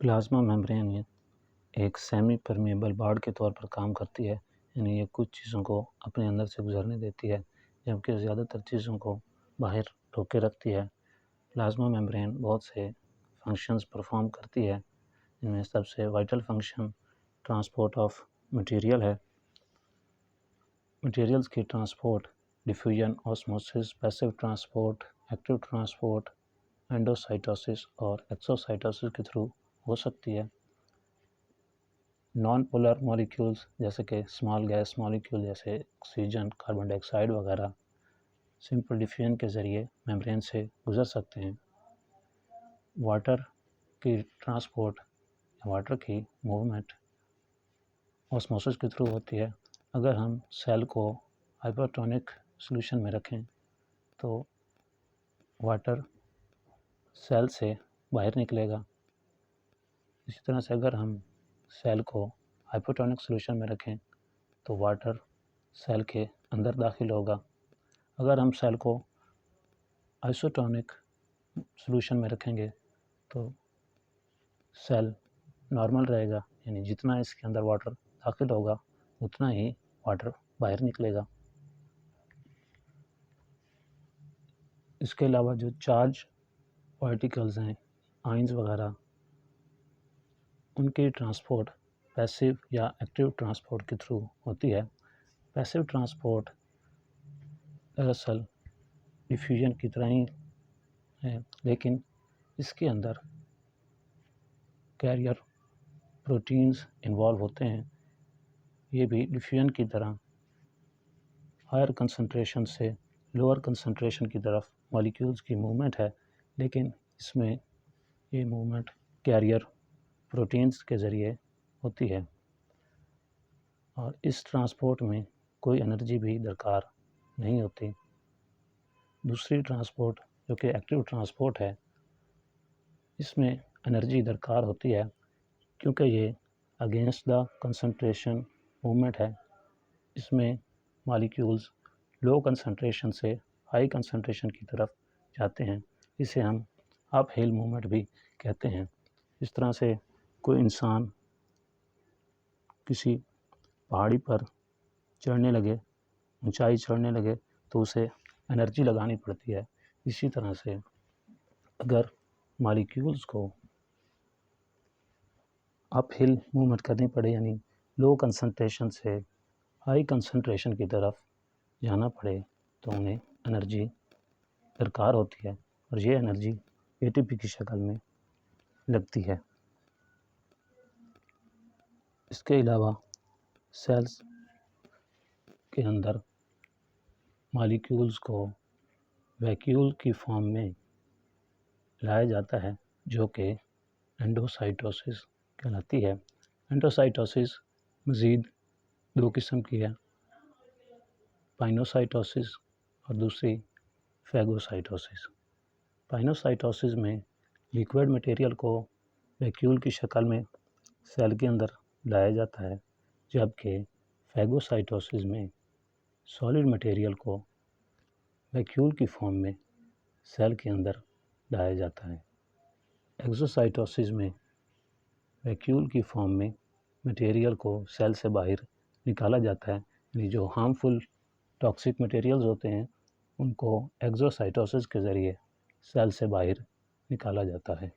Plasma membrane एक semi permeable बाड़ के तौर पर काम करती है, यानी ये कुछ चीज़ों को अपने अंदर से गुजरने देती है, जबकि ज़्यादातर चीज़ों को बाहर रोके रखती है। प्लाज्मा मेम्ब्रेन बहुत से फंक्शंस परफॉर्म करती है, इनमें सबसे vital function transport of material है। मटेरियल्स की transport diffusion, osmosis, passive transport, active transport, endocytosis और एक्सोसाइटोसिस के थ्रू हो सकती है। नॉन पोलर मॉलिक्यूल्स जैसे कि स्मॉल गैस मॉलिक्यूल जैसे ऑक्सीजन, कार्बन डाइऑक्साइड वगैरह सिंपल डिफ्यूजन के ज़रिए मेम्ब्रेन से गुजर सकते हैं। वाटर की ट्रांसपोर्ट या वाटर की मूवमेंट ऑस्मोसिस के थ्रू होती है। अगर हम सेल को हाइपरटोनिक सॉल्यूशन में रखें तो वाटर सेल से बाहर निकलेगा। इसी तरह से अगर हम सेल को हाइपोटोनिक सॉल्यूशन में रखें तो वाटर सेल के अंदर दाखिल होगा। अगर हम सेल को आइसोटोनिक सॉल्यूशन में रखेंगे तो सेल नॉर्मल रहेगा, यानी जितना इसके अंदर वाटर दाखिल होगा उतना ही वाटर बाहर निकलेगा। इसके अलावा जो चार्ज पार्टिकल्स हैं, आयंस वगैरह, उनकी ट्रांसपोर्ट पैसिव या एक्टिव ट्रांसपोर्ट के थ्रू होती है। पैसिव ट्रांसपोर्ट दरअसल डिफ्यूजन की तरह ही है, लेकिन इसके अंदर कैरियर प्रोटीन्स इन्वॉल्व होते हैं। ये भी डिफ्यूजन की तरह हायर कंसंट्रेशन से लोअर कंसंट्रेशन की तरफ मॉलिक्यूल्स की मूवमेंट है, लेकिन इसमें ये मूवमेंट कैरियर प्रोटीन्स के ज़रिए होती है और इस ट्रांसपोर्ट में कोई एनर्जी भी दरकार नहीं होती। दूसरी ट्रांसपोर्ट जो कि एक्टिव ट्रांसपोर्ट है, इसमें एनर्जी दरकार होती है क्योंकि ये अगेंस्ट द कंसंट्रेशन मूवमेंट है। इसमें मॉलिक्यूल्स लो कंसंट्रेशन से हाई कंसंट्रेशन की तरफ जाते हैं। इसे हम अप हिल मूवमेंट भी कहते हैं। इस तरह से कोई इंसान किसी पहाड़ी पर चढ़ने लगे, ऊंचाई चढ़ने लगे तो उसे एनर्जी लगानी पड़ती है। इसी तरह से अगर मॉलिक्यूल्स को अप हिल मूवमेंट करनी पड़े, यानी लो कंसंट्रेशन से हाई कंसंट्रेशन की तरफ जाना पड़े, तो उन्हें एनर्जी दरकार होती है और ये एनर्जी एटीपी की शक्ल में लगती है। इसके अलावा सेल्स के अंदर मॉलिक्यूल्स को वैक्यूल की फॉर्म में लाया जाता है, जो कि एंडोसाइटोसिस कहलाती है। एंडोसाइटोसिस मज़ीद दो किस्म की है, पाइनोसाइटोसिस और दूसरी फैगोसाइटोसिस। पाइनोसाइटोसिस में लिक्विड मटेरियल को वैक्यूल की शक्ल में सेल के अंदर लाया जाता है, जबकि फैगोसाइटोसिस में सॉलिड मटेरियल को वैक्यूल की फॉर्म में सेल के अंदर लाया जाता है। एक्सोसाइटोसिस में वैक्यूल की फॉर्म में मटेरियल को सेल से बाहर निकाला जाता है, यानी जो हार्मफुल टॉक्सिक मटेरियल्स होते हैं उनको एक्सोसाइटोसिस के ज़रिए सेल से बाहर निकाला जाता है।